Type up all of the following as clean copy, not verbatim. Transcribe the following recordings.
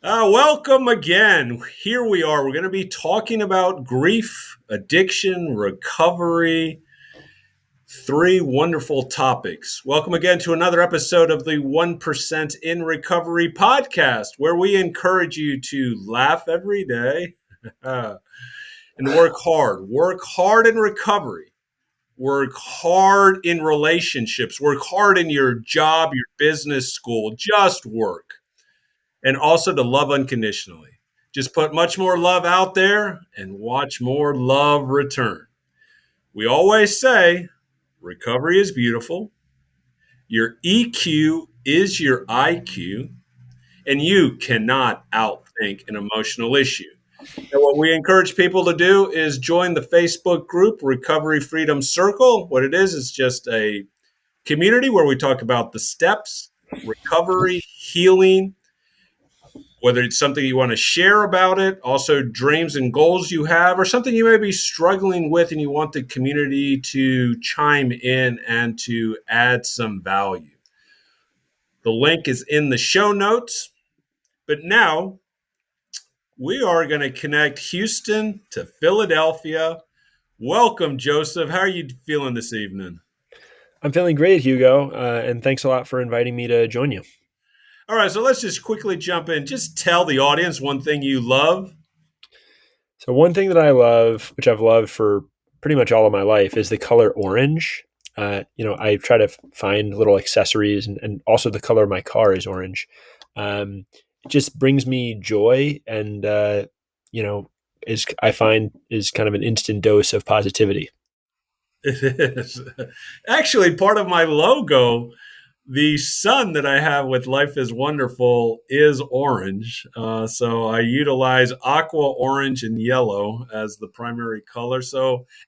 Welcome again. Here we are. We're going to be talking about grief, addiction, recovery. Three wonderful topics. Welcome again to another episode of the 1% in Recovery podcast, where we encourage you to laugh every day and work hard. Work hard in recovery. Work hard in relationships. Work hard in your job, your business, school. Just work. And also to love unconditionally. Just put much more love out there and watch more love return. We always say recovery is beautiful, your EQ is your IQ, and you cannot outthink an emotional issue. And what we encourage people to do is join the Facebook group Recovery Freedom Circle. What it is just a community where we talk about the steps, recovery, healing, whether it's something you want to share about it, also dreams and goals you have, or something you may be struggling with and you want the community to chime in and to add some value. The link is in the show notes. But now we are going to connect Houston to Philadelphia. Welcome, Joseph. How are you feeling this evening? I'm feeling great, Hugo, and thanks a lot for inviting me to join you. All right, so let's just quickly jump in. Just tell the audience one thing you love. So, one thing that I love, which I've loved for pretty much all of my life, is the color orange. I try to find little accessories, and also the color of my car is orange. It just brings me joy, and is I find is kind of an instant dose of positivity. It is. Actually, part of my logo, the sun that I have with Life is Wonderful is orange. So I utilize aqua, orange, and yellow as the primary color.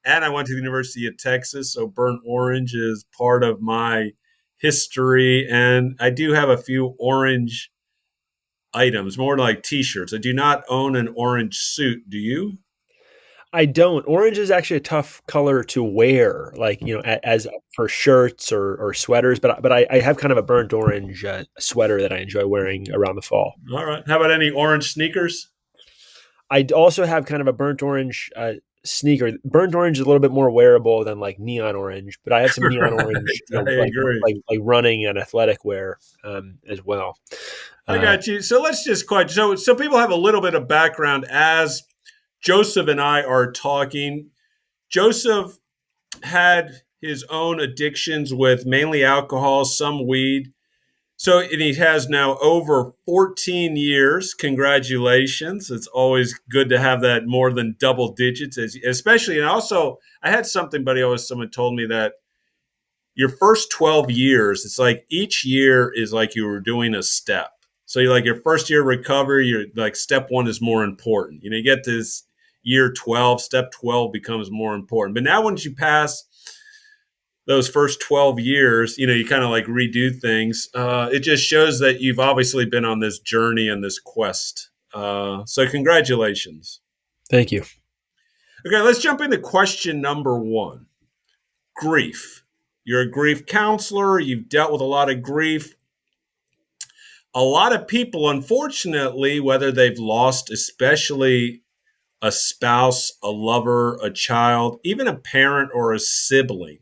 And I went to the University of Texas, so burnt orange is part of my history. And I do have a few orange items, more like t shirts. I do not own an orange suit. Do you? I don't. Orange is actually a tough color to wear, like as for shirts or sweaters. But I have kind of a burnt orange sweater that I enjoy wearing around the fall. All right. How about any orange sneakers? I also have kind of a burnt orange sneaker. Burnt orange is a little bit more wearable than like neon orange, but I have some neon Right. orange, I agree. like running and athletic wear as well. I Uh, got you. So let's just quite so people have a little bit of background as Joseph and I are talking. Joseph had his own addictions with mainly alcohol, some weed. So and he has now over 14 years. Congratulations. It's always good to have that more than double digits, especially and also I had something, buddy. Always someone told me that your first 12 years, it's like each year is like you were doing a step. So you're like your first year recovery, you're like step one is more important. You get this year 12, step 12 becomes more important. But now once you pass those first 12 years, you kind of like redo things. It just shows that you've obviously been on this journey and this quest. So congratulations. Thank you. Okay, let's jump into question number one. Grief. You're a grief counselor. You've dealt with a lot of grief. A lot of people, unfortunately, whether they've lost, especially a spouse, a lover, a child, even a parent or a sibling,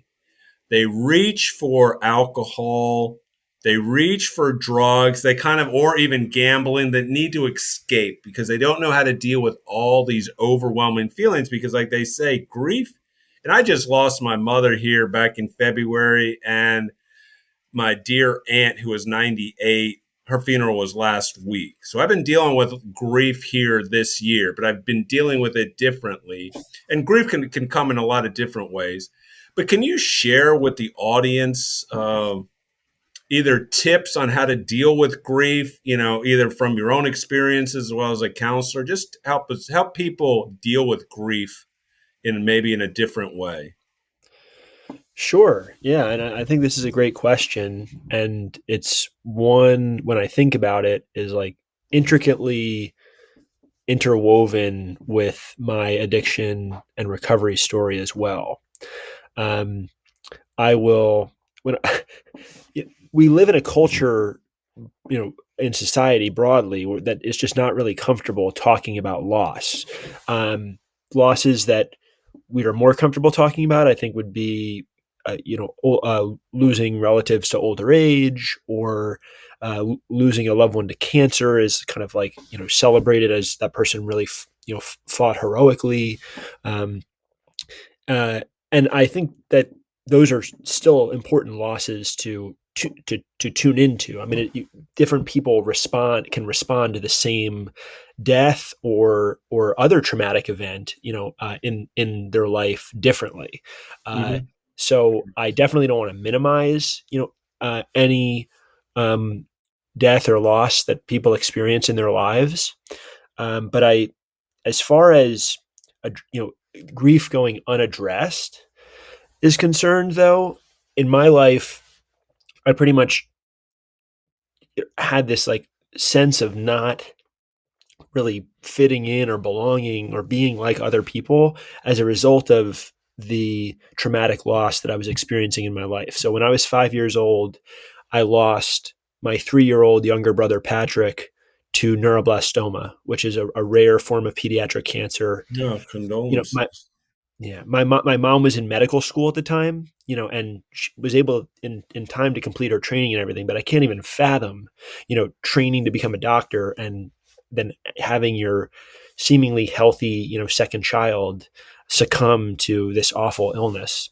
they reach for alcohol, they reach for drugs, they kind of, or even gambling that need to escape because they don't know how to deal with all these overwhelming feelings. Because, like they say, grief. And I just lost my mother here back in February, and my dear aunt who was 98, her funeral was last week. So I've been dealing with grief here this year, but I've been dealing with it differently. And grief can come in a lot of different ways. But can you share with the audience either tips on how to deal with grief, either from your own experiences as well as a counselor, just help people deal with grief in maybe in a different way? Sure. Yeah. And I think this is a great question. And it's one, when I think about it, is like intricately interwoven with my addiction and recovery story as well. Um, I will, when we live in a culture, in society broadly that it's just not really comfortable talking about loss. Um, Losses that we are more comfortable talking about, I think, would be losing relatives to older age, or losing a loved one to cancer is kind of like celebrated as that person really fought heroically. Um, uh, and I think that those are still important losses to tune into. I mean, different people can respond to the same death or other traumatic event, in their life differently. Uh, Hmm. so I definitely don't want to minimize, any um, death or loss that people experience in their lives. But as far as grief going unaddressed is concerned, though, in my life, I pretty much had this like sense of not really fitting in or belonging or being like other people as a result of the traumatic loss that I was experiencing in my life. So when I was 5 years old, I lost my 3 year old younger brother, Patrick, to neuroblastoma, which is a rare form of pediatric cancer. Yeah, You know, my, condolences. Yeah, my mom was in medical school at the time, and she was able in time to complete her training and everything. But I can't even fathom, training to become a doctor and then having your seemingly healthy, second child succumb to this awful illness.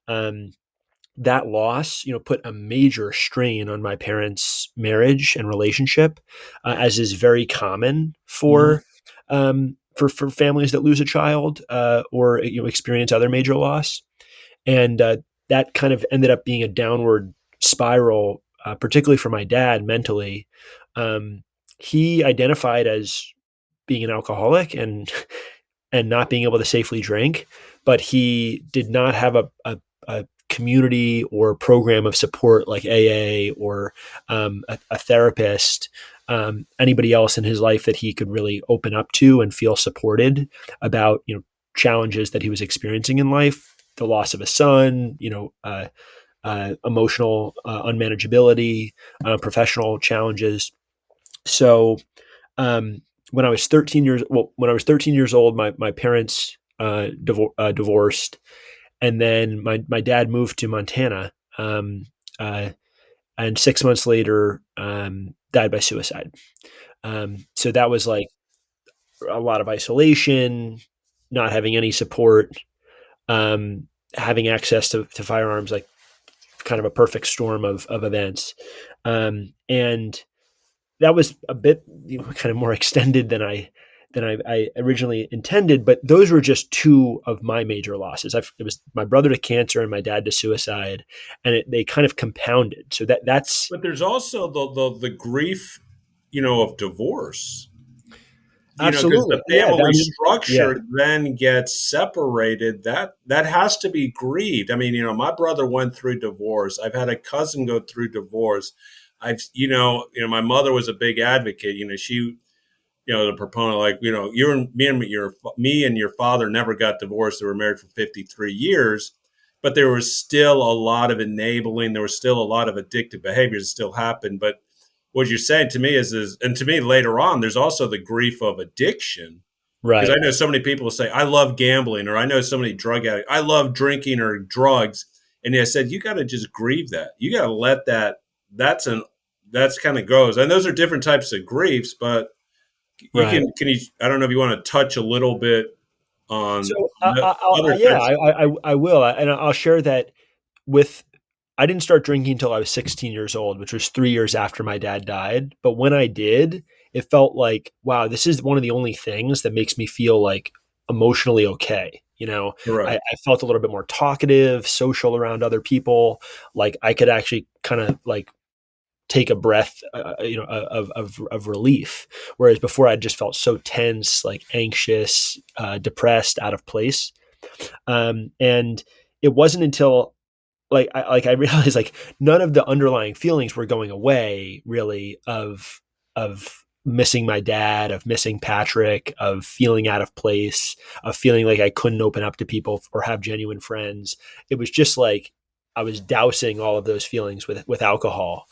Um, that loss, put a major strain on my parents' marriage and relationship, as is very common Hmm. for families that lose a child, or experience other major loss. And that kind of ended up being a downward spiral, particularly for my dad mentally. Um, he identified as being an alcoholic and not being able to safely drink, but he did not have a community or program of support like AA or a therapist, anybody else in his life that he could really open up to and feel supported about challenges that he was experiencing in life, the loss of a son, emotional unmanageability, professional challenges. So um, when I was 13 years old, my parents divorced, and then my dad moved to Montana, uh, and 6 months later died by suicide. So that was like a lot of isolation, not having any support, having access to firearms, like kind of a perfect storm of events, and that was a bit kind of more extended than I originally intended. But those were just two of my major losses. It was my brother to cancer and my dad to suicide, and they kind of compounded. So that's But there's also the grief, of divorce. Because the absolutely, yeah. family I mean, yeah, structure then gets separated. That has to be grieved. I mean, my brother went through divorce. I've had a cousin go through divorce. My mother was a big advocate. She, the proponent, like, me and your father never got divorced. They were married for 53 years, but there was still a lot of enabling. There was still a lot of addictive behaviors that still happened. But what you're saying to me is, and to me later on, there's also the grief of addiction. Because right, I know so many people say, I love gambling, or I know so many drug addicts, I love drinking or drugs. And I said, you got to just grieve that. You got to let that's kind of goes. And those are different types of griefs, but right. I don't know if you want to touch a little bit on So other yeah, types. I will, and I'll share that with I didn't start drinking until I was 16 years old, which was 3 years after my dad died. But when I did, it felt like, wow, this is one of the only things that makes me feel like emotionally okay. Correct. I felt a little bit more talkative, social around other people. Like I could actually kind of like take a breath, of relief. Whereas before, I just felt so tense, like anxious, depressed, out of place. And it wasn't until I realized like none of the underlying feelings were going away really of missing my dad, of missing Patrick, of feeling out of place, of feeling like I couldn't open up to people or have genuine friends. It was just like I was dousing all of those feelings with alcohol.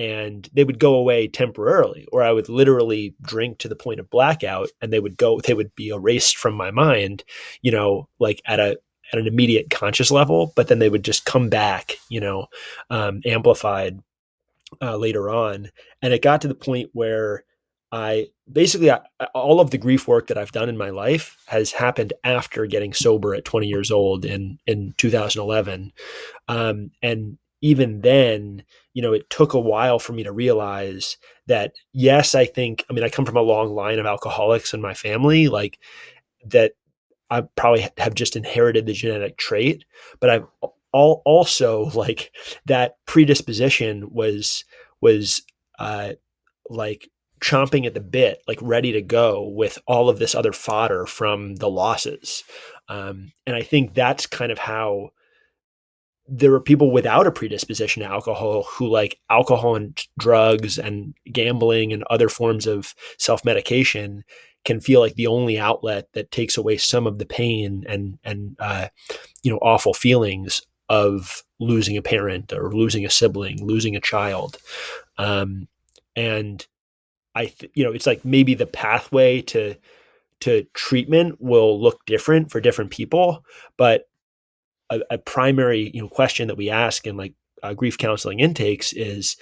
and they would go away temporarily, or I would literally drink to the point of blackout, and they would be erased from my mind, like at an immediate conscious level, but then they would just come back, amplified later on. And it got to the point where all of the grief work that I've done in my life has happened after getting sober at 20 years old in 2011. And even then, it took a while for me to realize that, yes, I mean, I come from a long line of alcoholics in my family, like that I probably have just inherited the genetic trait, but I've also like that predisposition was uh, like chomping at the bit, like ready to go with all of this other fodder from the losses. And I think that's kind of how there are people without a predisposition to alcohol who like alcohol and drugs and gambling and other forms of self-medication can feel like the only outlet that takes away some of the pain and awful feelings of losing a parent or losing a sibling, losing a child. um, and it's like maybe the pathway to treatment will look different for different people, but a primary question that we ask in like grief counseling intakes is,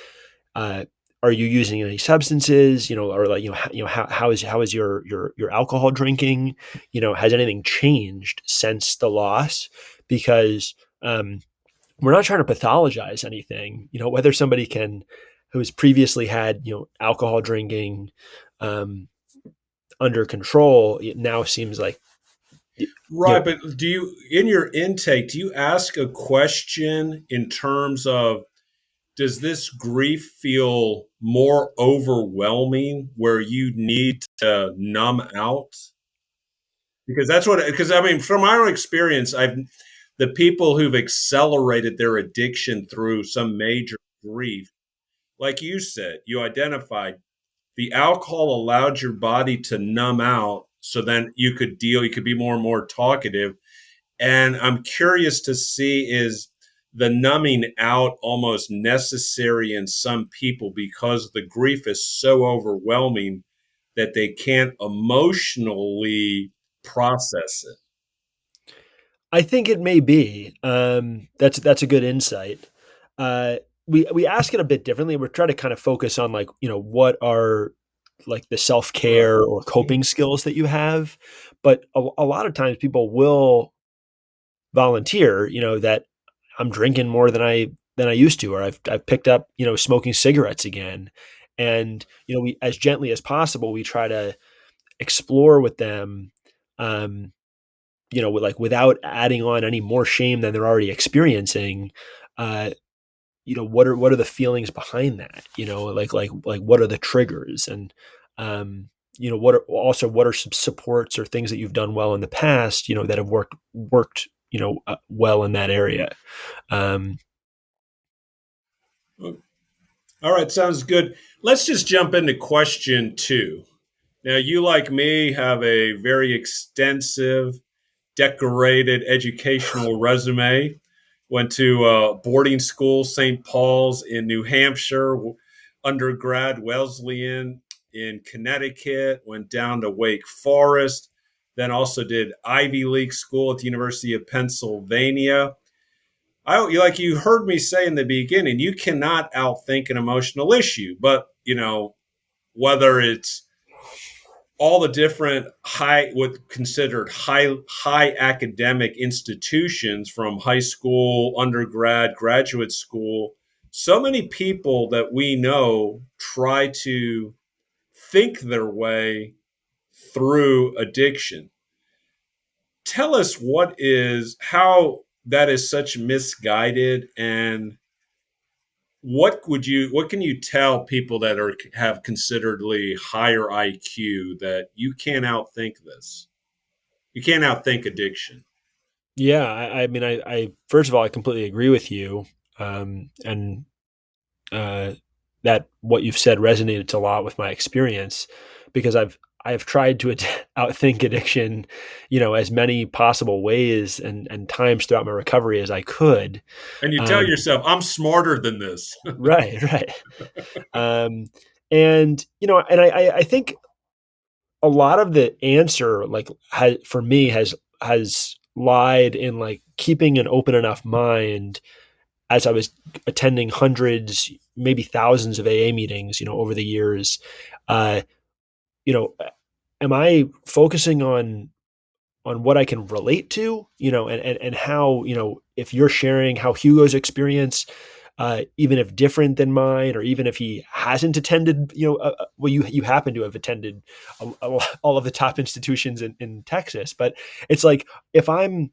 uh, are you using any substances, or like how is your alcohol drinking, has anything changed since the loss? Because we're not trying to pathologize anything, whether somebody can who's previously had alcohol drinking um, under control, it now seems like you Right, know but do you, in your intake, do you ask a question in terms of, does this grief feel more overwhelming where you need to numb out? Because that's what, because I mean, from my own experience, the people who've accelerated their addiction through some major grief, like you said, you identified the alcohol allowed your body to numb out so then you could be more and more talkative. And I'm curious to see, is the numbing out almost necessary in some people because the grief is so overwhelming that they can't emotionally process it? I think it may be. That's a good insight. Uh, we ask it a bit differently. We're trying to kind of focus on like what are like the self Right. care or coping skills that you have, but a lot of times people will volunteer. That I'm drinking more than I used to, or I've picked up smoking cigarettes again, and we as gently as possible we try to explore with them. Um, without adding on any more shame than they're already experiencing, uh, what are the feelings behind that? Like what are the triggers, and what are some supports or things that you've done well in the past, that have worked well in that area. Um, All right, sounds good. Let's just jump into question two. Now, you, like me, have a very extensive, decorated educational resume. Went to boarding school, St. Paul's in New Hampshire, undergrad, Wesleyan in Connecticut, went down to Wake Forest, then also did Ivy League school at the University of Pennsylvania. Like you heard me say in the beginning, you cannot outthink an emotional issue, but whether it's all the different what considered high academic institutions from high school, undergrad, graduate school, so many people that we know try to think their way through addiction. Tell us how that is such misguided, and what can you tell people that have considerably higher IQ that you can't outthink this? You can't outthink addiction. yeah, I mean, I first of all, I completely agree with you, and uh, that what you've said resonated a lot with my experience because I have tried to outthink addiction, as many possible ways and times throughout my recovery as I could. And you tell Um, yourself, I'm smarter than this. right, right. Um, and I think a lot of the answer, like, for me, has lied in like keeping an open enough mind as I was attending hundreds, maybe thousands of AA meetings, over the years. Uh, you know, am I focusing on what I can relate to, and how, if you're sharing how Hugo's experience, even if different than mine, or even if he hasn't attended, well, you happen to have attended all of the top institutions in Texas, but it's like, if I'm,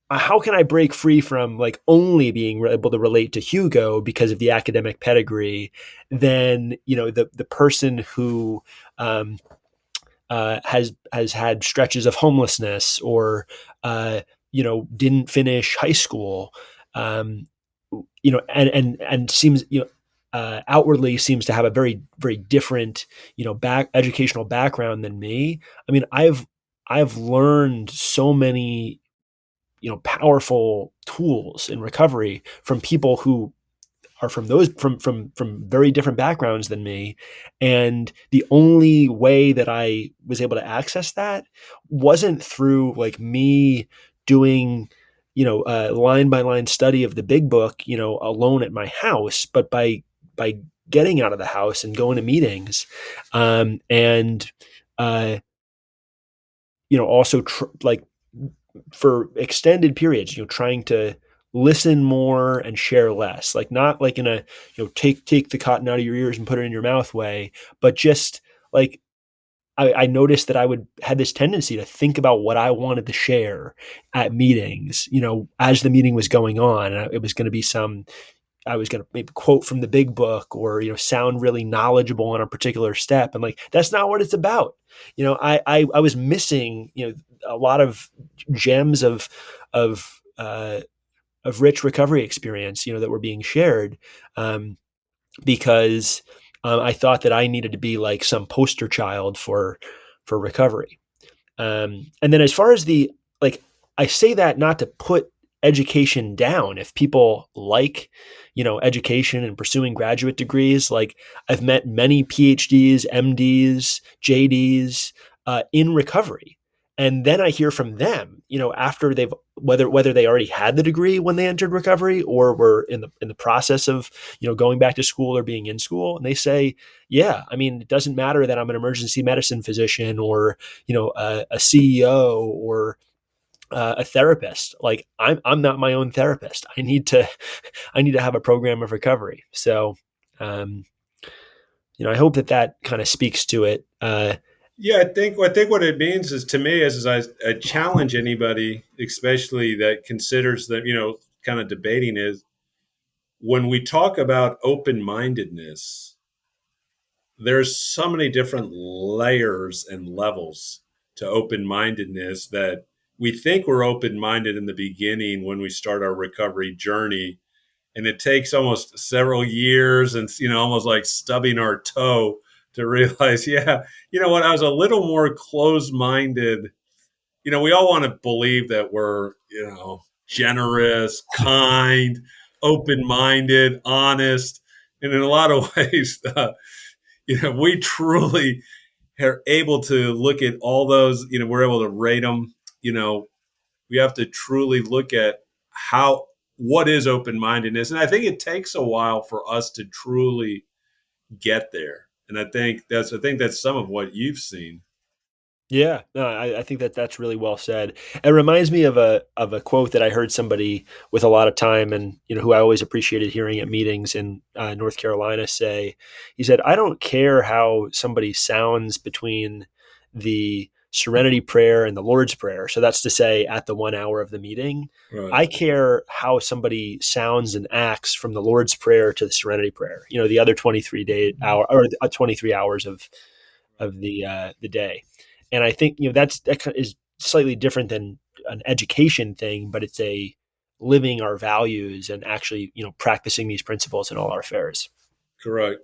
how can I break free from like only being able to relate to Hugo because of the academic pedigree, then, the person who, um, has had stretches of homelessness, or didn't finish high school, um, and seems, outwardly seems to have a very, very different, educational background than me. I mean, I've learned so many, powerful tools in recovery from people who are from very different backgrounds than me, and the only way that I was able to access that wasn't through like me doing, a line by line study of the big book, alone at my house, but by getting out of the house and going to meetings, and uh, also like for extended periods, trying to listen more and share less, like not like in a, take the cotton out of your ears and put it in your mouth way, but just like, I noticed that I would had this tendency to think about what I wanted to share at meetings, as the meeting was going on. And it was going to be I was going to maybe quote from the big book, or, sound really knowledgeable on a particular step. And like, that's not what it's about. I was missing, a lot of gems of, of rich recovery experience, that were being shared, um, because I thought that I needed to be like some poster child for recovery. And then as far as the, like, I say that not to put education down. If people like, education and pursuing graduate degrees, like, I've met many PhDs, MDs, JDs, in recovery. And then I hear from them, after they've, whether they already had the degree when they entered recovery, or were in the process of, going back to school or being in school, and they say, yeah, I mean, it doesn't matter that I'm an emergency medicine physician, or, a CEO, or a therapist. Like, I'm not my own therapist. I need to I need to have a program of recovery. So, um, I hope that kind of speaks to it. Yeah, I think what it means is, to me, is I challenge anybody, especially that considers that, kind of debating, is when we talk about open mindedness, there's so many different layers and levels to open mindedness, that we think we're open minded in the beginning when we start our recovery journey. And it takes almost several years and, almost like stubbing our toe to realize, yeah, you know what, I was a little more closed minded. We all want to believe that we're, generous, kind, open minded, honest. And in a lot of ways, we truly are able to look at all those, we're able to rate them. We have to truly look at how, what is open mindedness. And I think it takes a while for us to truly get there. And I think that's some of what you've seen. Yeah, no, I think that's really well said. It reminds me of a quote that I heard somebody with a lot of time, and, who I always appreciated hearing at meetings in, North Carolina, say. He said, "I don't care how somebody sounds between the Serenity Prayer and the Lord's Prayer." So that's to say, at the 1 hour of the meeting. Right. I care how somebody sounds and acts from the Lord's Prayer to the Serenity Prayer. The other 23 hour, or 23 hours of the day. And I think, is slightly different than an education thing, but it's a living our values and actually, practicing these principles in all our affairs. Correct.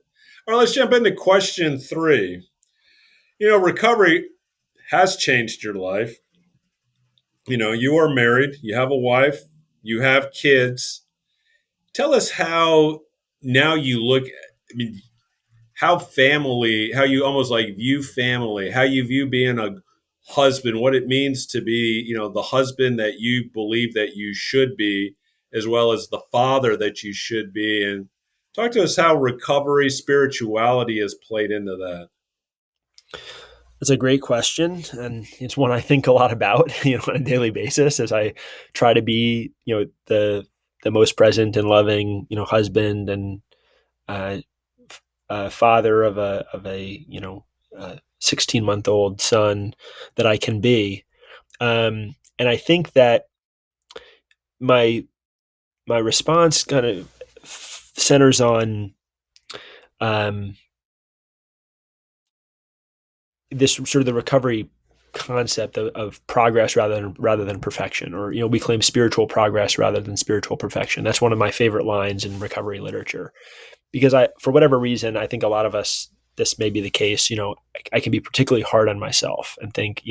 All right, let's jump into question 3. Recovery has changed your life. You are married, you have a wife, you have kids. Tell us how now you look, I mean, how you almost like view family, how you view being a husband, what it means to be, the husband that you believe that you should be, as well as the father that you should be. And talk to us how recovery, spirituality has played into that. It's a great question, and it's one I think a lot about, on a daily basis as I try to be, the most present and loving, husband and uh, father of a 16-month-old son that I can be. And I think that my my response kind of centers on um, this sort of the recovery concept of progress rather than perfection, or we claim spiritual progress rather than spiritual perfection. That's one of my favorite lines in recovery literature, because for whatever reason, I think a lot of us, this may be the case. I can be particularly hard on myself and think,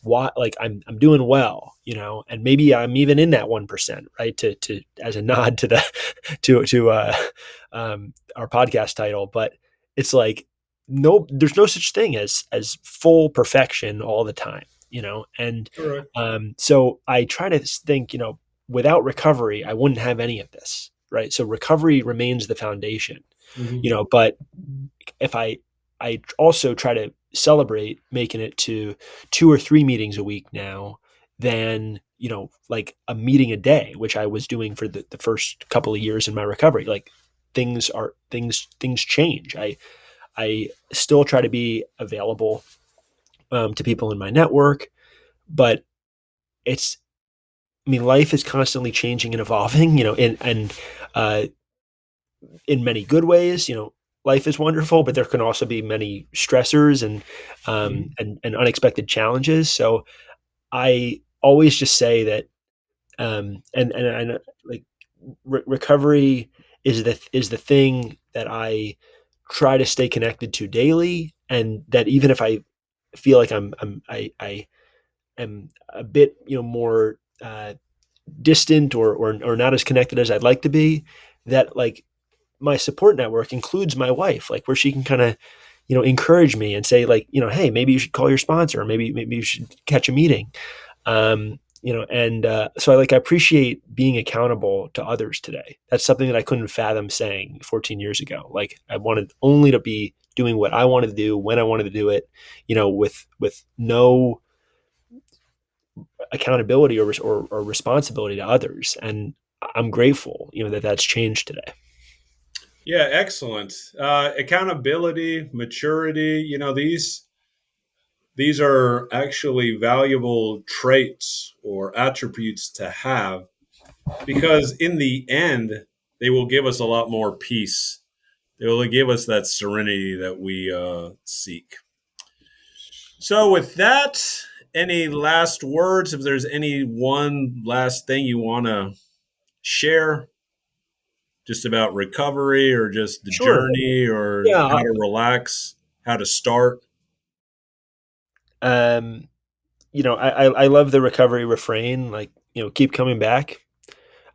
why, like I'm doing well, and maybe I'm even in that 1%, right? To as a nod to the our podcast title, but it's like, no, there's no such thing as full perfection all the time, and Correct. so I try to think, without recovery, I wouldn't have any of this, right? So recovery remains the foundation, Mm-hmm. but if I also try to celebrate making it to 2 or 3 meetings a week now, than like a meeting a day, which I was doing for the first couple of years in my recovery. Like, things change. I still try to be available to people in my network, but it's, I mean, life is constantly changing and evolving, and uh, in many good ways. Life is wonderful, but there can also be many stressors and Mm-hmm. and unexpected challenges. So I always just say that, and like, recovery is the thing that I try to stay connected to daily, and that even if I feel like I am a bit, more distant, or not as connected as I'd like to be, that, like, my support network includes my wife, like, where she can kind of, encourage me and say, like, hey, maybe you should call your sponsor, or maybe you should catch a meeting. And so I appreciate being accountable to others today. That's something that I couldn't fathom saying 14 years ago. Like, I wanted only to be doing what I wanted to do when I wanted to do it, with no accountability or responsibility to others. And I'm grateful, that that's changed today. Yeah, excellent. Accountability, maturity, these are actually valuable traits or attributes to have, because in the end, they will give us a lot more peace. They will give us that serenity that we seek. So, with that, any last words? If there's any one last thing you want to share, just about recovery or just the Sure. journey or Yeah. how to relax, how to start. Um, I love the recovery refrain, like, keep coming back.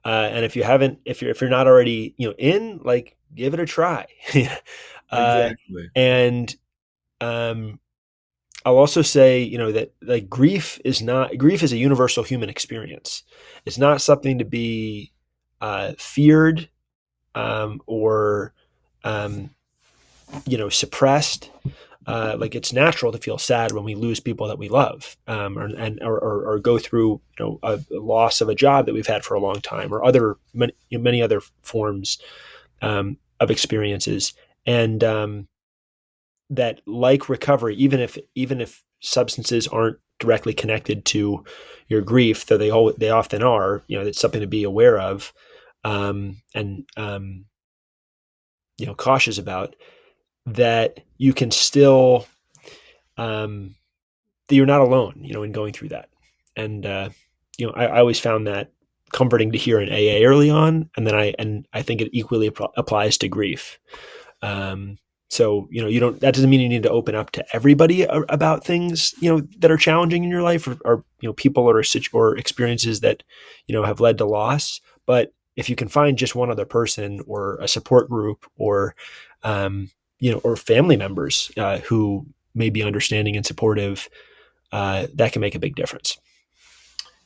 And if you're not already, in, like, give it a try. uh, Exactly. and um, I'll also say, that, like, grief is a universal human experience. It's not something to be feared, or um, suppressed. Like, it's natural to feel sad when we lose people that we love, or go through, a loss of a job that we've had for a long time, or many other forms of experiences. And that, like recovery, even if substances aren't directly connected to your grief, though they often are, it's something to be aware of, and cautious about, that you can still, um, that you're not alone, in going through that. And I always found that comforting to hear in AA early on, and I think it equally applies to grief. Um, So, you don't, that doesn't mean you need to open up to everybody about things, that are challenging in your life, or people or experiences that, have led to loss. But if you can find just one other person or a support group or, or family members who may be understanding and supportive, that can make a big difference.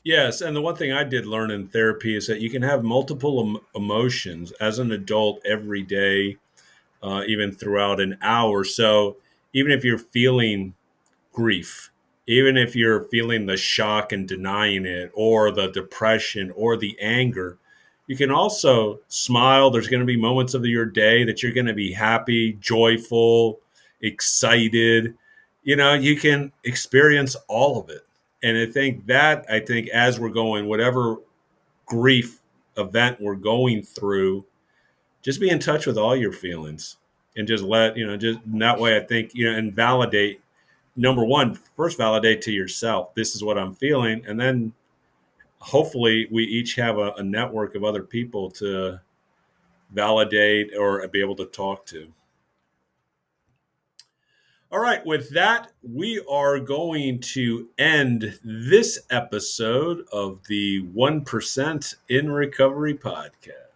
Yes, and the one thing I did learn in therapy is that you can have multiple emotions as an adult every day, even throughout an hour. So even if you're feeling grief, even if you're feeling the shock and denying it, or the depression or the anger, you can also smile. There's going to be moments of your day that you're going to be happy, joyful, excited. You can experience all of it. And I think as we're going, whatever grief event we're going through, just be in touch with all your feelings and just just in that way, I think, and validate. Number one, first validate to yourself, this is what I'm feeling. And then hopefully we each have a network of other people to validate or be able to talk to. All right, with that, we are going to end this episode of the 1% in Recovery podcast.